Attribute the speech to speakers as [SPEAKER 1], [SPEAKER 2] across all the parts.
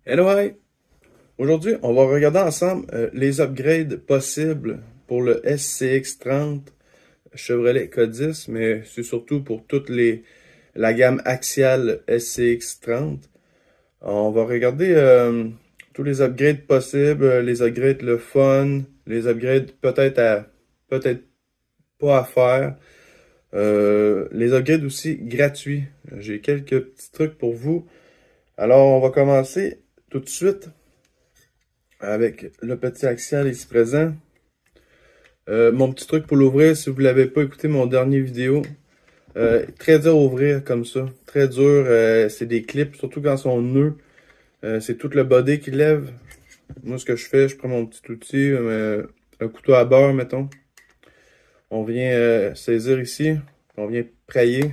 [SPEAKER 1] Hello, hi! Aujourd'hui, on va regarder ensemble les upgrades possibles pour le SCX30 Chevrolet K10, mais c'est surtout pour la gamme axiale SCX30. On va regarder tous les upgrades possibles, les upgrades le fun, les upgrades peut-être pas à faire, les upgrades aussi gratuits. J'ai quelques petits trucs pour vous. Alors, on va commencer tout de suite avec le petit axial ici présent. Mon petit truc pour l'ouvrir, si vous l'avez pas écouté mon dernier vidéo, très dur à ouvrir comme ça. Très dur, c'est des clips, surtout quand ils sont nœuds. C'est tout le body qui lève. Moi, ce que je fais, je prends mon petit outil, un couteau à beurre, mettons. On vient saisir ici, on vient prayer.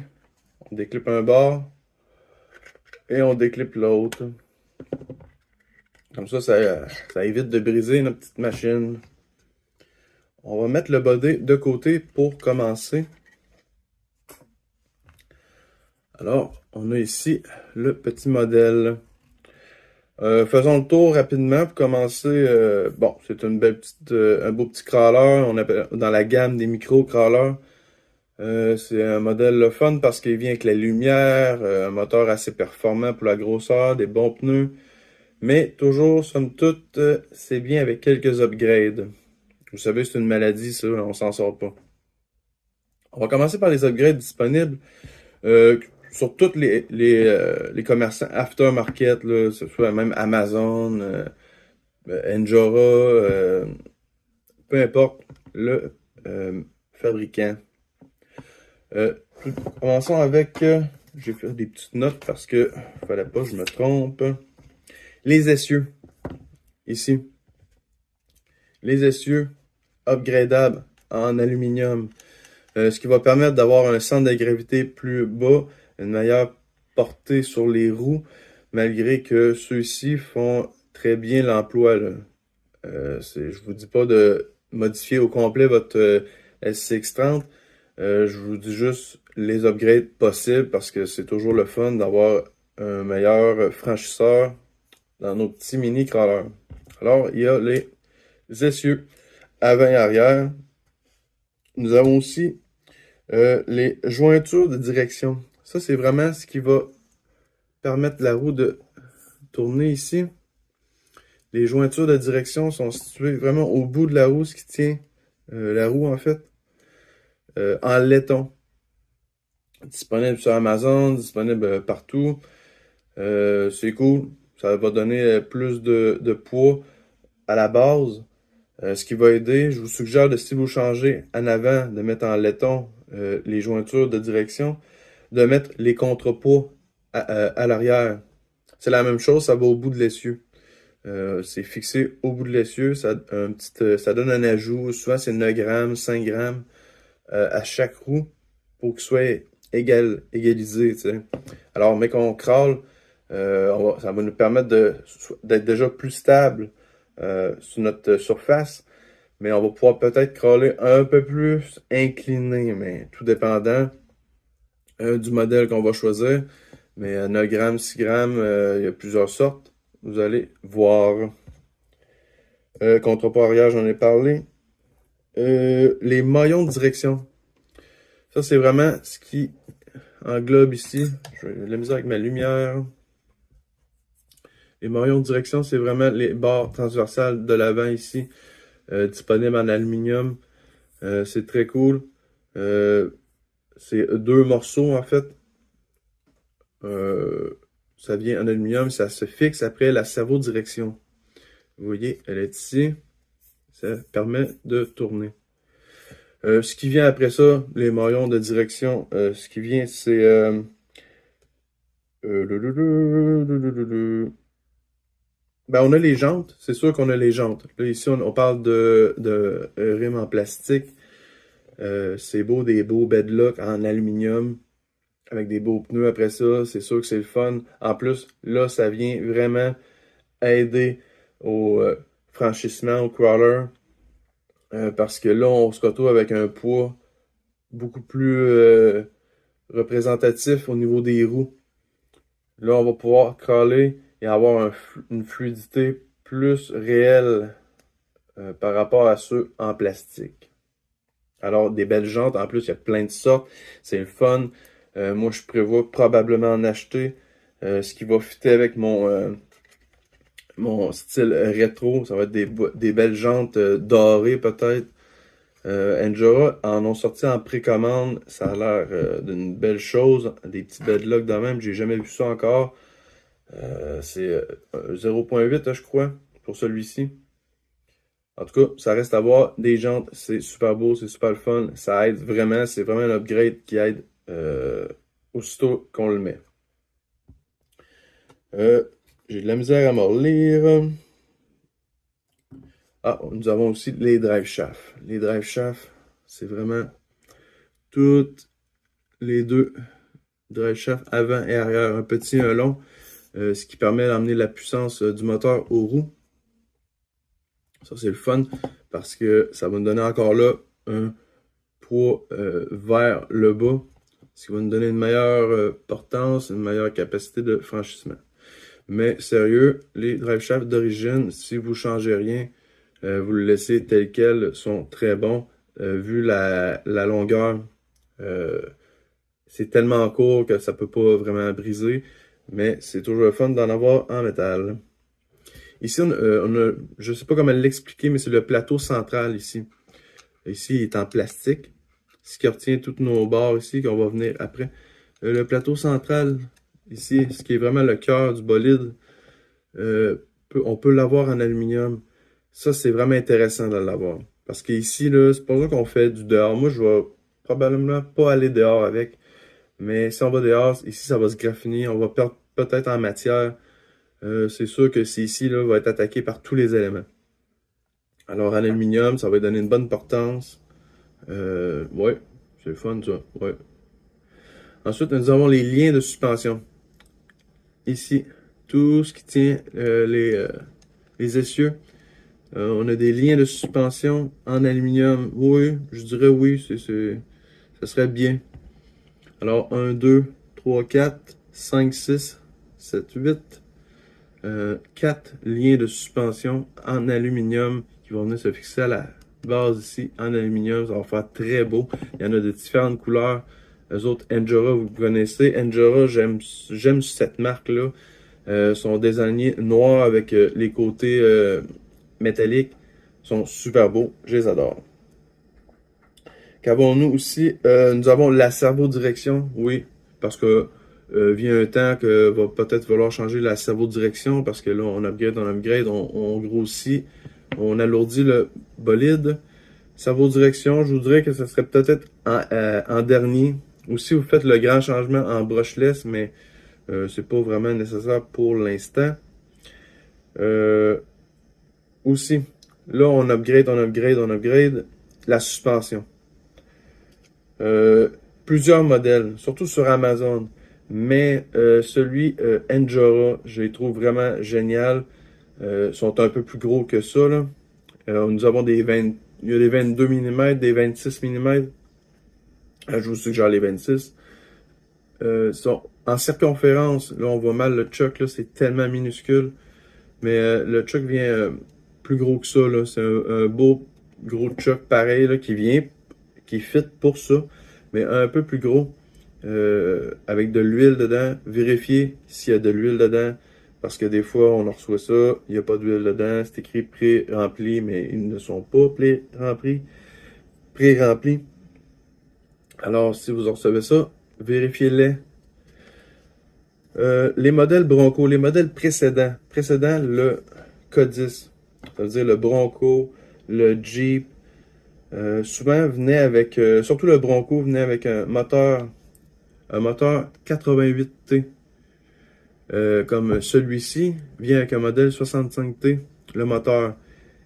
[SPEAKER 1] On déclipe un bord et on déclipe l'autre. Comme ça évite de briser notre petite machine. On va mettre le body de côté pour commencer. Alors, on a ici le petit modèle. Faisons le tour rapidement pour commencer. Bon, c'est une belle petite, un beau petit crawler. On appelle dans la gamme des micro-crawlers. C'est un modèle le fun parce qu'il vient avec la lumière, un moteur assez performant pour la grosseur, des bons pneus. Mais toujours, somme toute, c'est bien avec quelques upgrades. Vous savez, c'est une maladie, ça, on s'en sort pas. On va commencer par les upgrades disponibles. Euh, sur tous les commerçants aftermarket, là, que ce soit même Amazon, Endura, peu importe le fabricant. Euh, Commençons avec, j'ai fait des petites notes parce que fallait pas que je me trompe. Les essieux, ici. Les essieux upgradables en aluminium. Ce qui va permettre d'avoir un centre de gravité plus bas, une meilleure portée sur les roues, malgré que ceux-ci font très bien l'emploi. Je vous dis pas de modifier au complet votre SCX30. Je vous dis juste les upgrades possibles parce que c'est toujours le fun d'avoir un meilleur franchisseur dans nos petits mini crawlers. Alors, il y a les essieux avant et arrière. Nous avons aussi les jointures de direction. Ça, c'est vraiment ce qui va permettre la roue de tourner ici. Les jointures de direction sont situées vraiment au bout de la roue, ce qui tient la roue, en fait, en laiton. Disponible sur Amazon, disponible partout. C'est cool. Ça va donner plus de poids à la base. Ce qui va aider, je vous suggère de, si vous changez en avant, de mettre en laiton les jointures de direction, de mettre les contrepoids à l'arrière. C'est la même chose, ça va au bout de l'essieu. C'est fixé au bout de l'essieu, ça donne un ajout, souvent c'est 9 grammes, 5 grammes à chaque roue pour qu'il soit égalisé. T'sais. Alors, mais qu'on crawl, ça va nous permettre d'être déjà plus stable sur notre surface, mais on va pouvoir peut-être crawler un peu plus incliné, mais tout dépendant du modèle qu'on va choisir. Mais 9 grammes, 6 grammes, il y a plusieurs sortes. Vous allez voir. Contrepoids arrière, j'en ai parlé. Les maillons de direction. Ça, c'est vraiment ce qui englobe ici. Je vais la misère avec ma lumière. Les maillons de direction, c'est vraiment les barres transversales de l'avant ici, disponibles en aluminium. C'est très cool. C'est deux morceaux, en fait. Ça vient en aluminium, ça se fixe après la servo-direction. Vous voyez, elle est ici. Ça permet de tourner. Ce qui vient après ça, les maillons de direction, ce qui vient, c'est... Ben, on a les jantes, c'est sûr qu'on a les jantes. Là, ici, on parle de rimes en plastique. C'est beau, des beaux bedlocks en aluminium, avec des beaux pneus après ça. C'est sûr que c'est le fun. En plus, là, ça vient vraiment aider au franchissement, au crawler. Parce que là, on se retrouve avec un poids beaucoup plus représentatif au niveau des roues. Là, on va pouvoir crawler et avoir une fluidité plus réelle par rapport à ceux en plastique. Alors, des belles jantes, en plus, il y a plein de sortes, c'est le fun. Moi, je prévois probablement en acheter, ce qui va fitter avec mon style rétro. Ça va être des belles jantes dorées peut-être. Endura en ont sorti en précommande. Ça a l'air d'une belle chose. Des petits bedlocks de même. J'ai jamais vu ça encore. C'est 0.8, je crois, pour celui-ci. En tout cas, ça reste à voir. Des jantes, c'est super beau, c'est super le fun. Ça aide vraiment. C'est vraiment un upgrade qui aide aussitôt qu'on le met. J'ai de la misère à me relire. Ah, nous avons aussi les drive shafts. Les drive shafts, c'est vraiment toutes les deux drive shafts avant et arrière, un petit et un long, ce qui permet d'amener la puissance du moteur aux roues. Ça, c'est le fun parce que ça va nous donner encore là un poids vers le bas, ce qui va nous donner une meilleure portance, une meilleure capacité de franchissement. Mais sérieux, les drive shafts d'origine, si vous ne changez rien, vous le laissez tel quel, sont très bons. Vu la longueur, c'est tellement court que ça peut pas vraiment briser, mais c'est toujours le fun d'en avoir en métal. Ici, je sais pas comment l'expliquer, mais c'est le plateau central ici. Ici, il est en plastique, ce qui retient toutes nos barres ici, qu'on va venir après. Le plateau central, ici, ce qui est vraiment le cœur du bolide, on peut l'avoir en aluminium. Ça, c'est vraiment intéressant de l'avoir. Parce qu'ici, là, c'est pas ça qu'on fait du dehors. Moi, je vais probablement pas aller dehors avec. Mais si on va dehors, ici, ça va se graffiner. On va perdre peut-être en matière. C'est sûr que ici, là, va être attaqué par tous les éléments. Alors, en aluminium, ça va donner une bonne portance. Ouais, c'est le fun, ça. Ouais. Ensuite, nous avons les liens de suspension. Ici, tout ce qui tient les essieux. On a des liens de suspension en aluminium. Oui, je dirais oui, ça serait bien. Alors, 1, 2, 3, 4, 5, 6, 7, 8. 4 liens de suspension en aluminium qui vont venir se fixer à la base ici en aluminium. Ça va faire très beau. Il y en a de différentes couleurs. Les autres, Endura, vous connaissez. Endura, j'aime cette marque-là. Sont désignés noirs avec les côtés métalliques. Ils sont super beaux. Je les adore. Qu'avons-nous aussi? Nous avons la servo-direction. Oui, parce que vient un temps que va peut-être falloir changer la servo-direction parce que là, on upgrade, on grossit, on alourdit le bolide. Servo-direction, je vous dirais que ce serait peut-être en dernier. Ou si vous faites le grand changement en brushless, mais c'est pas vraiment nécessaire pour l'instant. Aussi, là, on upgrade la suspension. Plusieurs modèles, surtout sur Amazon. Mais celui Endura, je les trouve vraiment génial. Sont un peu plus gros que ça, là. Nous avons il y a des 22 mm, des 26 mm. Je vous suggère les 26. Sont en circonférence, là on voit mal le chuck, là, c'est tellement minuscule. Mais le chuck vient plus gros que ça, là. C'est un beau gros chuck pareil, là, qui fit pour ça, mais un peu plus gros. Avec de l'huile dedans. Vérifiez s'il y a de l'huile dedans. Parce que des fois, on en reçoit ça, il n'y a pas d'huile dedans. C'est écrit pré-rempli, mais ils ne sont pas pré-remplis. Alors, si vous en recevez ça, vérifiez-les. Les modèles Bronco, les modèles précédents, le K10, ça veut dire le Bronco, le Jeep, souvent venait avec, surtout le Bronco venait avec un moteur 88T. Comme celui-ci vient avec un modèle 65T. Le moteur,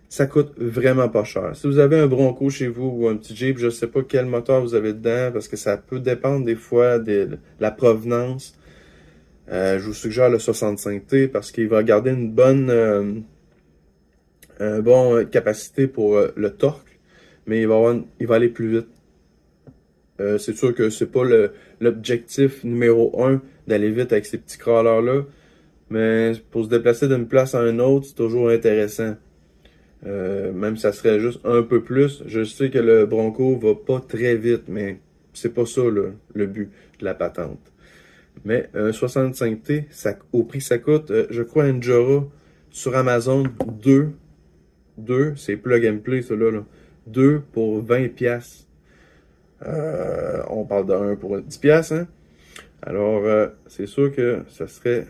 [SPEAKER 1] ça coûte vraiment pas cher. Si vous avez un Bronco chez vous ou un petit Jeep, je ne sais pas quel moteur vous avez dedans parce que ça peut dépendre des fois de la provenance. Je vous suggère le 65T parce qu'il va garder une bonne capacité pour le torque, mais il va aller plus vite. C'est sûr que c'est pas l'objectif numéro 1 d'aller vite avec ces petits crawlers-là. Mais pour se déplacer d'une place à une autre, c'est toujours intéressant. Même si ça serait juste un peu plus. Je sais que le Bronco va pas très vite, mais c'est pas ça le but de la patente. Mais 65T, au prix que ça coûte, je crois un Jura sur Amazon 2, c'est plug and play, ceux-là, là. 2 pour 20 piastres. On parle d'un pour 10 piastres, hein? Alors, c'est sûr que ça serait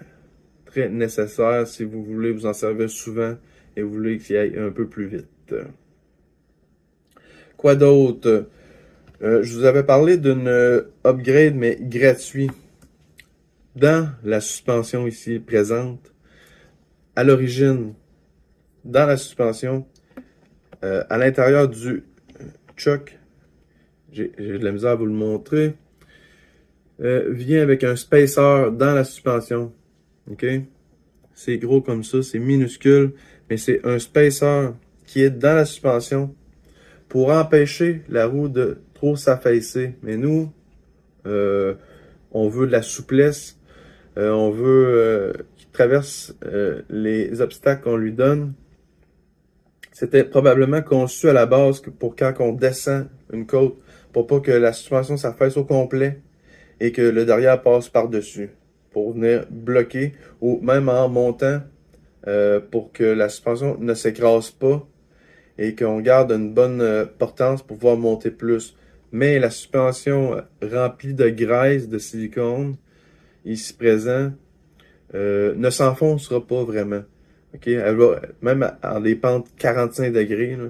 [SPEAKER 1] très nécessaire si vous voulez vous en servir souvent et vous voulez qu'il aille un peu plus vite. Quoi d'autre? Je vous avais parlé d'une upgrade, mais gratuit. Dans la suspension ici présente, à l'origine, dans la suspension, à l'intérieur du choc, j'ai de la misère à vous le montrer, vient avec un spacer dans la suspension. OK? C'est gros comme ça, c'est minuscule, mais c'est un spacer qui est dans la suspension pour empêcher la roue de trop s'affaisser. Mais nous, on veut de la souplesse, on veut qu'il traverse les obstacles qu'on lui donne. C'était probablement conçu à la base pour quand on descend une côte, pour pas que la suspension s'affaisse au complet et que le derrière passe par-dessus, pour venir bloquer, ou même en montant, pour que la suspension ne s'écrase pas et qu'on garde une bonne portance pour pouvoir monter plus. Mais la suspension remplie de graisse, de silicone, ici présent, ne s'enfoncera pas vraiment. Okay? Elle va, même à des pentes 45 degrés, là,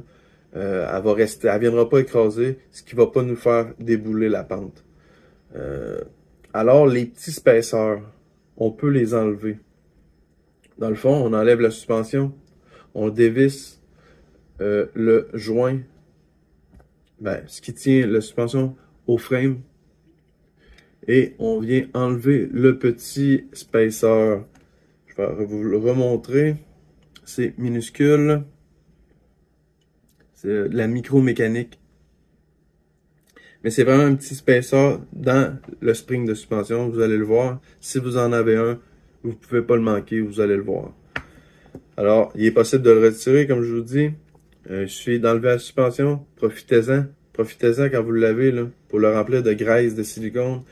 [SPEAKER 1] elle va rester, elle viendra pas écraser, ce qui va pas nous faire débouler la pente. Alors, les petits spacers, on peut les enlever. Dans le fond, on enlève la suspension, on dévisse le joint, ce qui tient la suspension au frame, et on vient enlever le petit spacer. Je vais vous le remontrer. C'est minuscule. C'est de la micro-mécanique. Mais c'est vraiment un petit spacer dans le spring de suspension. Vous allez le voir. Si vous en avez un, vous ne pouvez pas le manquer. Vous allez le voir. Alors, il est possible de le retirer, comme je vous dis. Il suffit d'enlever la suspension. Profitez-en. Profitez-en quand vous l'avez, là, pour le remplir de graisse, de silicone.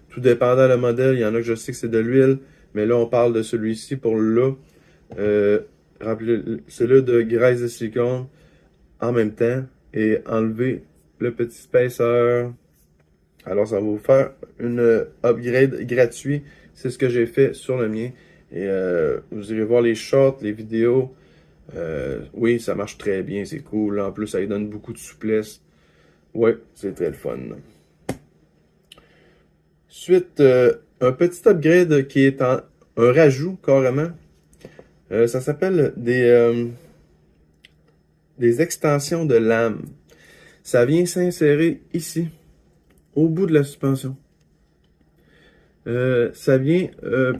[SPEAKER 1] Tout dépendant le modèle. Il y en a que je sais que c'est de l'huile. Mais là, on parle de celui-ci pour là. Celui de graisse de silicone en même temps et enlever le petit spacer. Alors, ça va vous faire une upgrade gratuit. C'est ce que j'ai fait sur le mien. Et vous irez voir les shorts, les vidéos. Oui, ça marche très bien, c'est cool. En plus, ça lui donne beaucoup de souplesse. Ouais, c'est très le fun. Ensuite, un petit upgrade qui est un rajout carrément. Ça s'appelle des extensions de lame. Ça vient s'insérer ici, au bout de la suspension. Ça vient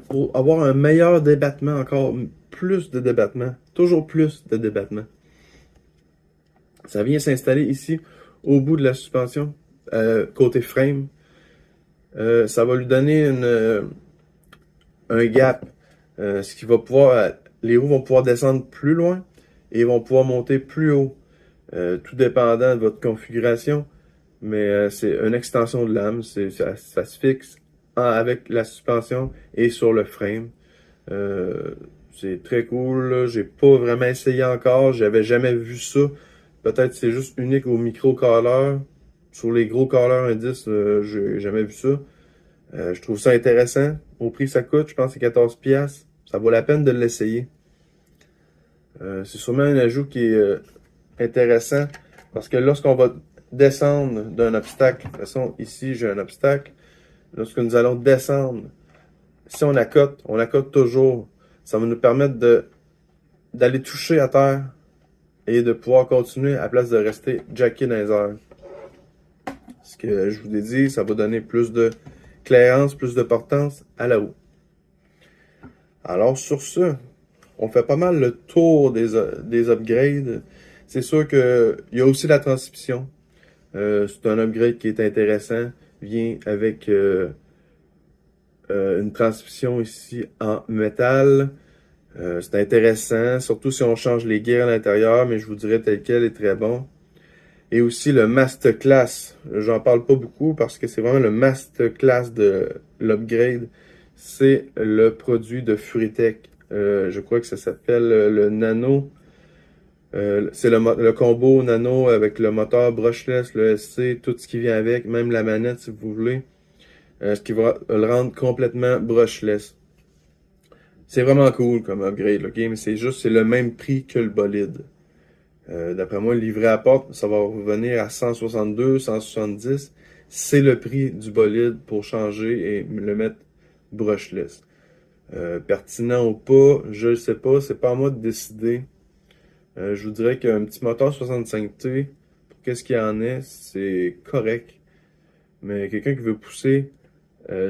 [SPEAKER 1] pour avoir un meilleur débattement, encore plus de débattement, toujours plus de débattement. Ça vient s'installer ici, au bout de la suspension, côté frame. Ça va lui donner un gap, ce qui va pouvoir, les roues vont pouvoir descendre plus loin et vont pouvoir monter plus haut, tout dépendant de votre configuration. Mais c'est une extension de lame, ça se fixe avec la suspension et sur le frame. C'est très cool, j'ai pas vraiment essayé encore, j'avais jamais vu ça. Peut-être c'est juste unique au micro-collar. Sur les gros collars indices, j'ai jamais vu ça. Je trouve ça intéressant. Au prix que ça coûte, je pense que c'est 14 piastres. Ça vaut la peine de l'essayer. C'est sûrement un ajout qui est intéressant parce que lorsqu'on va descendre d'un obstacle, de toute façon, ici, j'ai un obstacle. Lorsque nous allons descendre, si on accote toujours. Ça va nous permettre d'aller toucher à terre et de pouvoir continuer à la place de rester jacké dans les airs. Ce que je vous ai dit, ça va donner plus de clairance, plus de portance à la roue. Alors sur ce, on fait pas mal le tour des upgrades. C'est sûr qu'il y a aussi la transmission. C'est un upgrade qui est intéressant. Vient avec une transmission ici en métal. C'est intéressant, surtout si on change les gears à l'intérieur, mais je vous dirais tel quel est très bon. Et aussi le Masterclass. J'en parle pas beaucoup parce que c'est vraiment le Masterclass de l'upgrade. C'est le produit de Furitech. Je crois que ça s'appelle le Nano. C'est le combo Nano avec le moteur brushless, le SC, tout ce qui vient avec, même la manette si vous voulez. Ce qui va le rendre complètement brushless. C'est vraiment cool comme upgrade, ok? Mais c'est le même prix que le bolide. D'après moi, le livret à porte, ça va revenir à 162, 170. C'est le prix du bolide pour changer et le mettre brushless. Pertinent ou pas, je ne sais pas, c'est pas à moi de décider. Je vous dirais qu'un petit moteur 65T, pour qu'est-ce qu'il y en est, c'est correct. Mais quelqu'un qui veut pousser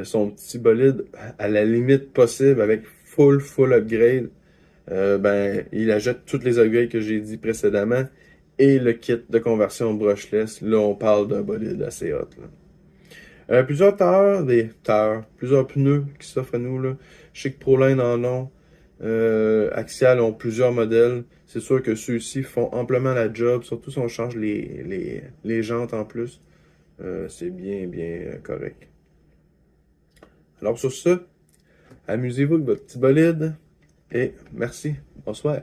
[SPEAKER 1] son petit bolide à la limite possible avec full upgrade, ben, il achète toutes les upgrades que j'ai dit précédemment et le kit de conversion brushless. Là, on parle d'un bolide assez hot. Là. Plusieurs plusieurs pneus qui s'offrent à nous. Là. Je sais que Proline en ont. Axial ont plusieurs modèles. C'est sûr que ceux-ci font amplement la job, surtout si on change les jantes en plus. C'est bien correct. Alors sur ce, amusez-vous avec votre petit bolide et merci. Bonsoir.